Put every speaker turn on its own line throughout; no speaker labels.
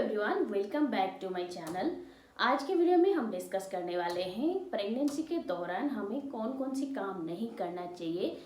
Everyone, welcome back to my channel. आज के video में हम डिस्कस करने वाले हैं प्रेगनेंसी के दौरान हमें कौन कौन सी काम नहीं करना चाहिए।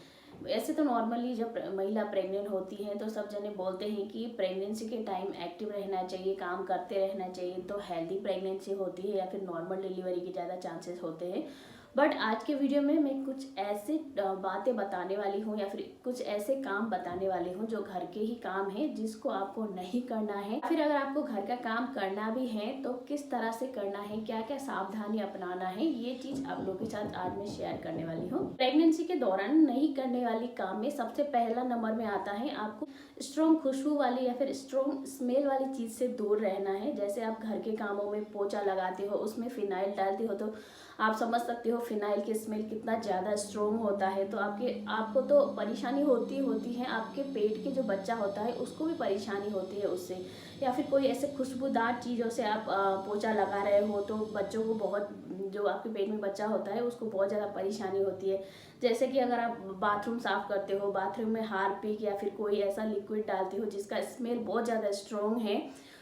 ऐसे तो नॉर्मली जब महिला प्रेग्नेंट होती है तो सब जने बोलते हैं कि प्रेगनेंसी के टाइम एक्टिव रहना चाहिए, काम करते रहना चाहिए, तो हेल्दी प्रेगनेंसी होती है या फिर नॉर्मल डिलीवरी के ज़्यादा चांसेस होते हैं। बट आज के वीडियो में मैं कुछ ऐसे बातें बताने वाली हूँ या फिर कुछ ऐसे काम बताने वाली हूँ जो घर के ही काम है जिसको आपको नहीं करना है। फिर अगर आपको घर का काम करना भी है तो किस तरह से करना है, क्या क्या सावधानी अपनाना है, ये चीज आप लोगों के साथ आज मैं शेयर करने वाली हूँ। प्रेगनेंसी के दौरान नहीं करने वाली काम में सबसे पहला नंबर में आता है आपको स्ट्रॉन्ग खुशबू वाली या फिर स्ट्रॉन्ग स्मेल वाली चीज से दूर रहना है। जैसे आप घर के कामों में पोछा लगाते हो, उसमें फिनाइल डालते हो, तो आप समझ सकते हो फिनाइल की स्मेल कितना ज़्यादा स्ट्रॉन्ग होता है। तो आपको तो परेशानी होती है, आपके पेट के जो बच्चा होता है उसको भी परेशानी होती है उससे। या फिर कोई ऐसे खुशबूदार चीज़ों से आप पोछा लगा रहे हो तो बच्चों को बहुत, जो आपके पेट में बच्चा होता है उसको बहुत ज़्यादा परेशानी होती है। जैसे कि अगर आप बाथरूम साफ़ करते हो, बाथरूम में हार्पिक या फिर कोई ऐसा लिक्विड डालते हो जिसका स्मेल बहुत ज़्यादा स्ट्रॉन्ग है,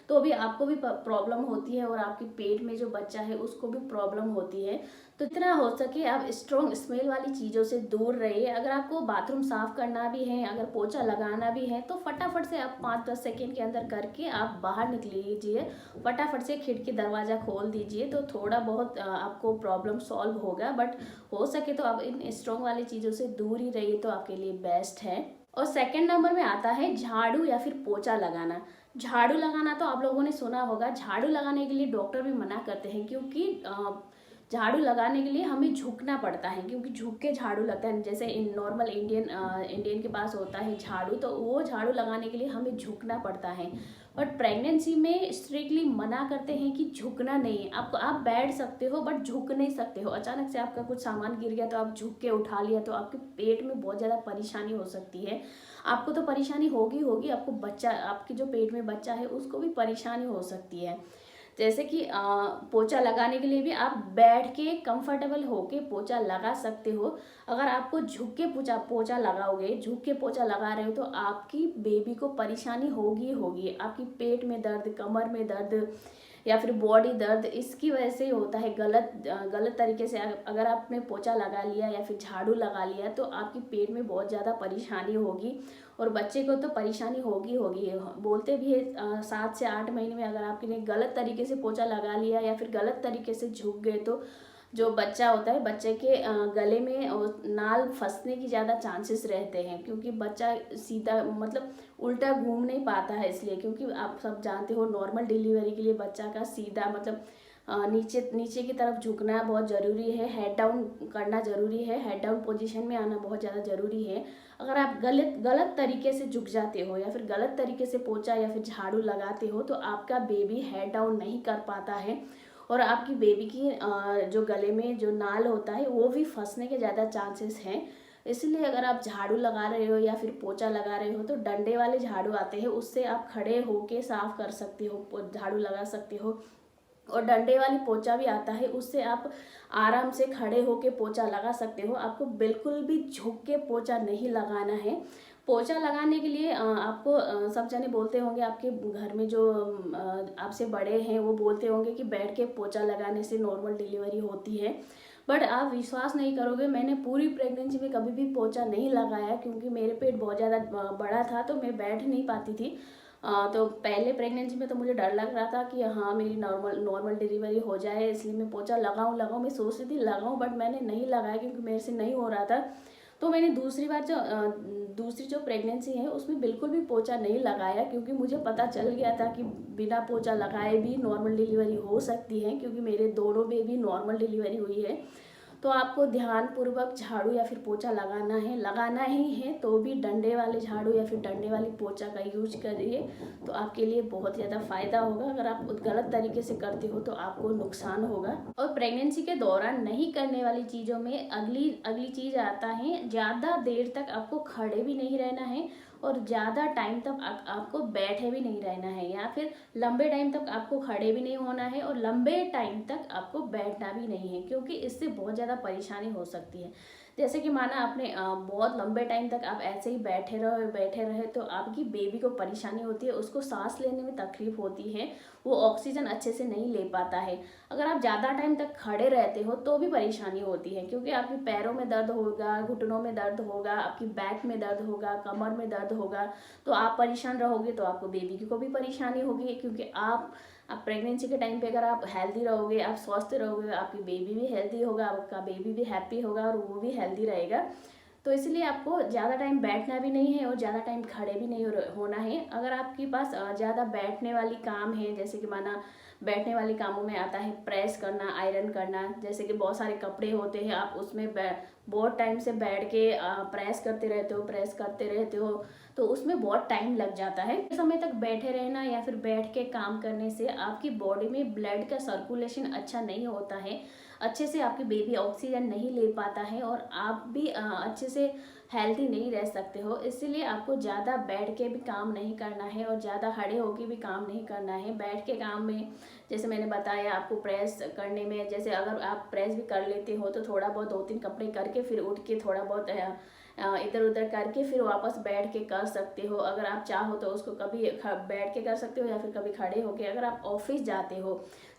तो भी आपको भी प्रॉब्लम होती है और आपके पेट में जो बच्चा है उसको भी प्रॉब्लम होती है। तो जितना हो सके आप स्ट्रॉन्ग स्मेल वाली चीज़ों से दूर रहिए। अगर आपको बाथरूम साफ़ करना भी है, अगर पोछा लगाना भी है, तो फटाफट से आप 5-10 सेकेंड के अंदर करके आप बाहर निकल लीजिए। फटाफट से खिड़की दरवाज़ा खोल दीजिए, तो थोड़ा बहुत आपको प्रॉब्लम सॉल्व होगा। बट हो सके तो आप इन स्ट्रॉन्ग वाली चीज़ों से दूर ही रहिए, तो आपके लिए बेस्ट है। और सेकंड नंबर में आता है झाड़ू या फिर पोछा लगाना। झाड़ू लगाना तो आप लोगों ने सुना होगा, झाड़ू लगाने के लिए डॉक्टर भी मना करते हैं, क्योंकि झाड़ू लगाने के लिए हमें झुकना पड़ता है, क्योंकि झुक के झाड़ू लगता है। जैसे नॉर्मल इंडियन के पास होता है झाड़ू, तो वो झाड़ू लगाने के लिए हमें झुकना पड़ता है। बट प्रेगनेंसी में स्ट्रिक्टली मना करते हैं कि झुकना नहीं है। आप बैठ सकते हो बट झुक नहीं सकते हो। अचानक से आपका कुछ सामान गिर गया तो आप झुक के उठा लिया तो आपके पेट में बहुत ज़्यादा परेशानी हो सकती है। आपको तो परेशानी होगी, आपको बच्चा, आपके जो पेट में बच्चा है उसको भी परेशानी हो सकती है। जैसे कि पोछा लगाने के लिए भी आप बैठ के कंफर्टेबल होके पोछा लगा सकते हो। अगर आपको झुक के पोछा लगाओगे, झुक के पोछा लगा रहे हो, तो आपकी बेबी को परेशानी होगी। आपकी पेट में दर्द, कमर में दर्द या फिर बॉडी दर्द, इसकी वजह से होता है। गलत तरीके से अगर आपने पोछा लगा लिया या फिर झाड़ू लगा लिया तो आपकी पेट में बहुत ज़्यादा परेशानी होगी और बच्चे को तो परेशानी होगी। बोलते भी है 7 से 8 महीने में अगर आपने गलत तरीके से पोछा लगा लिया या फिर गलत तरीके से झुक गए तो जो बच्चा होता है, बच्चे के गले में नाल फंसने की ज़्यादा चांसेस रहते हैं, क्योंकि बच्चा सीधा मतलब उल्टा घूम नहीं पाता है। इसलिए क्योंकि आप सब जानते हो नॉर्मल डिलीवरी के लिए बच्चा का सीधा मतलब नीचे की तरफ झुकना बहुत ज़रूरी है, हेड डाउन करना ज़रूरी है, हेड डाउन पोजीशन में आना बहुत ज़्यादा ज़रूरी है। अगर आप गलत तरीके से झुक जाते हो या फिर गलत तरीके से पोछा या फिर झाड़ू लगाते हो तो आपका बेबी हेड डाउन नहीं कर पाता है और आपकी बेबी की जो गले में जो नाल होता है वो भी फंसने के ज़्यादा चांसेस हैं। इसलिए अगर आप झाड़ू लगा रहे हो या फिर पोछा लगा रहे हो तो डंडे वाले झाड़ू आते हैं, उससे आप खड़े होके साफ कर सकते हो, झाड़ू लगा सकते हो। और डंडे वाली पोछा भी आता है, उससे आप आराम से खड़े होके पोछा लगा सकते हो। आपको बिल्कुल भी झुक के पोछा नहीं लगाना है। पोछा लगाने के लिए आपको सब जने बोलते होंगे, आपके घर में जो आपसे बड़े हैं वो बोलते होंगे कि बैठ के पोछा लगाने से नॉर्मल डिलीवरी होती है। बट आप विश्वास नहीं करोगे, मैंने पूरी प्रेगनेंसी में कभी भी पोछा नहीं लगाया, क्योंकि मेरे पेट बहुत ज़्यादा बड़ा था तो मैं बैठ नहीं पाती थी। तो पहले प्रेगनेंसी में तो मुझे डर लग रहा था कि हाँ मेरी नॉर्मल डिलीवरी हो जाए, इसलिए मैं पोछा लगाऊं, मैं सोचती थी लगाऊं, बट मैंने नहीं लगाया क्योंकि मेरे से नहीं हो रहा था। तो मैंने दूसरी जो प्रेगनेंसी है उसमें बिल्कुल भी पोछा नहीं लगाया, क्योंकि मुझे पता चल गया था कि बिना पोछा लगाए भी नॉर्मल डिलीवरी हो सकती है, क्योंकि मेरे दोनों बेबी नॉर्मल डिलीवरी हुई है। तो आपको ध्यानपूर्वक झाड़ू या फिर पोछा लगाना ही है तो भी डंडे वाले झाड़ू या फिर डंडे वाली पोछा का यूज करिए, तो आपके लिए बहुत ज़्यादा फायदा होगा। अगर आप गलत तरीके से करते हो तो आपको नुकसान होगा। और प्रेगनेंसी के दौरान नहीं करने वाली चीज़ों में अगली चीज़ आता है, ज़्यादा देर तक आपको खड़े भी नहीं रहना है और ज़्यादा टाइम तक आपको बैठे भी नहीं रहना है, या फिर लंबे टाइम तक आपको खड़े भी नहीं होना है और लंबे टाइम तक आपको बैठना भी नहीं है, क्योंकि इससे बहुत ज़्यादा परेशानी हो सकती है। जैसे कि माना आपने बहुत लंबे टाइम तक आप ऐसे ही बैठे रहे तो आपकी बेबी को परेशानी होती है, उसको सांस लेने में तकलीफ होती है, वो ऑक्सीजन अच्छे से नहीं ले पाता है। अगर आप ज़्यादा टाइम तक खड़े रहते हो तो भी परेशानी होती है, क्योंकि आपके पैरों में दर्द होगा, घुटनों में दर्द होगा, आपकी बैक में दर्द होगा, कमर में दर्द होगा। तो आप परेशान रहोगे तो आपको बेबी को भी परेशानी होगी, क्योंकि आप प्रेगनेंसी के टाइम पे अगर आप हेल्दी रहोगे, आप स्वस्थ रहोगे, आपकी बेबी भी हेल्दी होगा, आपका बेबी भी हैप्पी होगा और वो भी हेल्दी रहेगा। तो इसलिए आपको ज़्यादा टाइम बैठना भी नहीं है और ज़्यादा टाइम खड़े भी नहीं होना है। अगर आपके पास ज़्यादा बैठने वाली काम है, जैसे कि माना बैठने वाले कामों में आता है प्रेस करना, आयरन करना, जैसे कि बहुत सारे कपड़े होते हैं, आप उसमें बहुत टाइम से बैठ के प्रेस करते रहते हो तो उसमें बहुत टाइम लग जाता है। समय तक बैठे रहना या फिर बैठ के काम करने से आपकी बॉडी में ब्लड का सर्कुलेशन अच्छा नहीं होता है, अच्छे से आपकी बेबी ऑक्सीजन नहीं ले पाता है और आप भी अच्छे से हेल्दी नहीं रह सकते हो। इसीलिए आपको ज़्यादा बैठ के भी काम नहीं करना है और ज़्यादा खड़े होके भी काम नहीं करना है। बैठ के काम में जैसे मैंने बताया आपको प्रेस करने में, जैसे अगर आप प्रेस भी कर लेते हो तो थोड़ा बहुत 2-3 कपड़े करके फिर उठ के थोड़ा बहुत इधर उधर करके फिर वापस बैठ के कर सकते हो। अगर आप चाहो तो उसको कभी बैठ के कर सकते हो या फिर कभी खड़े होके। अगर आप ऑफिस जाते हो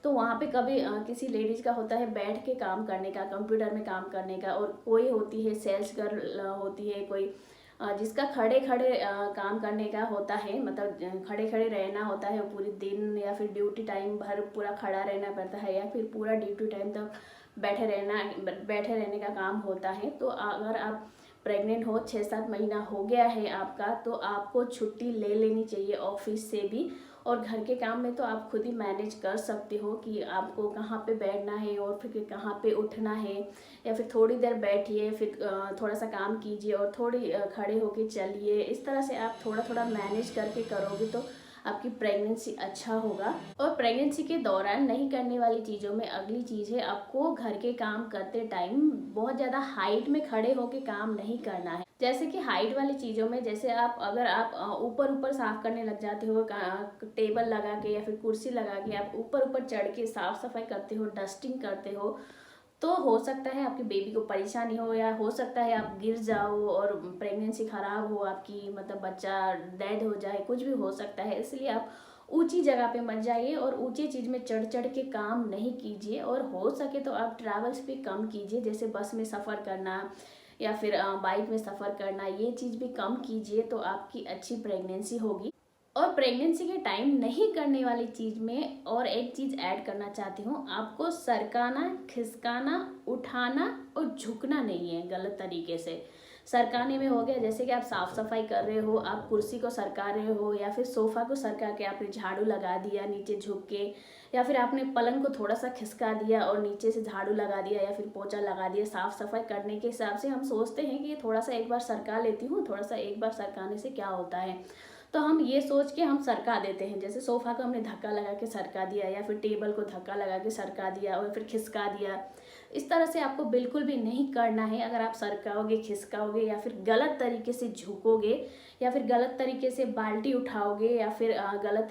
तो वहाँ पे कभी किसी लेडीज़ का होता है बैठ के काम करने का, कंप्यूटर में काम करने का, और कोई होती है सेल्स गर्ल होती है, कोई जिसका खड़े खड़े काम करने का होता है, मतलब खड़े खड़े रहना होता है पूरे दिन, या फिर ड्यूटी टाइम भर पूरा खड़ा रहना पड़ता है, या फिर पूरा ड्यूटी टाइम तक बैठे रहने का काम होता है। तो अगर आप प्रेग्नेंट हो, 6-7 महीना हो गया है आपका, तो आपको छुट्टी ले लेनी चाहिए ऑफिस से भी। और घर के काम में तो आप खुद ही मैनेज कर सकते हो कि आपको कहाँ पे बैठना है और फिर कहाँ पे उठना है, या फिर थोड़ी देर बैठिए, फिर थोड़ा सा काम कीजिए और थोड़ी खड़े होके चलिए। इस तरह से आप थोड़ा थोड़ा मैनेज करके करोगे तो आपकी प्रेगनेंसी अच्छा होगा। और प्रेगनेंसी के दौरान नहीं करने वाली चीज़ों में अगली चीज़ है, आपको घर के काम करते टाइम बहुत ज़्यादा हाइट में खड़े होके काम नहीं करना है। जैसे कि हाइट वाली चीज़ों में, जैसे अगर आप ऊपर ऊपर साफ करने लग जाते हो, टेबल लगा के या फिर कुर्सी लगा के आप ऊपर ऊपर चढ़ के साफ सफाई करते हो, डस्टिंग करते हो, तो हो सकता है आपकी बेबी को परेशानी हो, या हो सकता है आप गिर जाओ और प्रेगनेंसी खराब हो आपकी, मतलब बच्चा डेड हो जाए, कुछ भी हो सकता है। इसलिए आप ऊंची जगह पे मत जाइए और ऊंची चीज़ में चढ़ चढ़ के काम नहीं कीजिए। और हो सके तो आप ट्रैवल्स भी कम कीजिए, जैसे बस में सफ़र करना या फिर बाइक में सफ़र करना, ये चीज़ भी कम कीजिए तो आपकी अच्छी प्रेगनेंसी होगी। और प्रेगनेंसी के टाइम नहीं करने वाली चीज़ में और एक चीज़ ऐड करना चाहती हूँ, आपको सरकाना, खिसकाना, उठाना और झुकना नहीं है गलत तरीके से। सरकाने में हो गया जैसे कि आप साफ़ सफाई कर रहे हो, आप कुर्सी को सरका रहे हो या फिर सोफ़ा को सरका के आपने झाड़ू लगा दिया नीचे झुक के, या फिर आपने पलंग को थोड़ा सा खिसका दिया और नीचे से झाड़ू लगा दिया या फिर पोछा लगा दिया। साफ़ सफाई करने के हिसाब से हम सोचते हैं कि थोड़ा सा एक बार सरका लेती हूँ, थोड़ा सा एक बार सरकाने से क्या होता है, तो हम ये सोच के हम सरका देते हैं। जैसे सोफ़ा को हमने धक्का लगा के सरका दिया या फिर टेबल को धक्का लगा के सरका दिया और फिर खिसका दिया। इस तरह से आपको बिल्कुल भी नहीं करना है। अगर आप सरकाओगे, खिसकाओगे या फिर गलत तरीके से झुकोगे या फिर गलत तरीके से बाल्टी उठाओगे या फिर गलत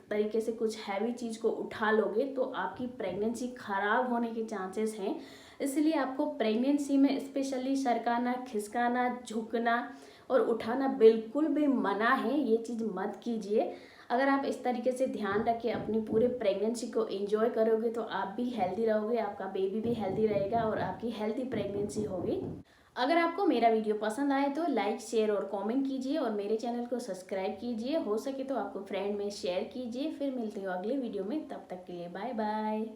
तरीके से कुछ हैवी चीज़ को उठा लोगे तो आपकी प्रेगनेंसी खराब होने के चांसेस हैं। इसलिए आपको प्रेगनेंसी में स्पेशली सरकाना, खिसकाना, झुकना और उठाना बिल्कुल भी मना है, ये चीज़ मत कीजिए। अगर आप इस तरीके से ध्यान रख के अपनी पूरे प्रेगनेंसी को एंजॉय करोगे तो आप भी हेल्दी रहोगे, आपका बेबी भी हेल्दी रहेगा और आपकी हेल्दी प्रेगनेंसी होगी। अगर आपको मेरा वीडियो पसंद आए तो लाइक, शेयर और कमेंट कीजिए और मेरे चैनल को सब्सक्राइब कीजिए। हो सके तो आपको फ्रेंड में शेयर कीजिए। फिर मिलते हो अगले वीडियो में, तब तक के लिए बाय बाय।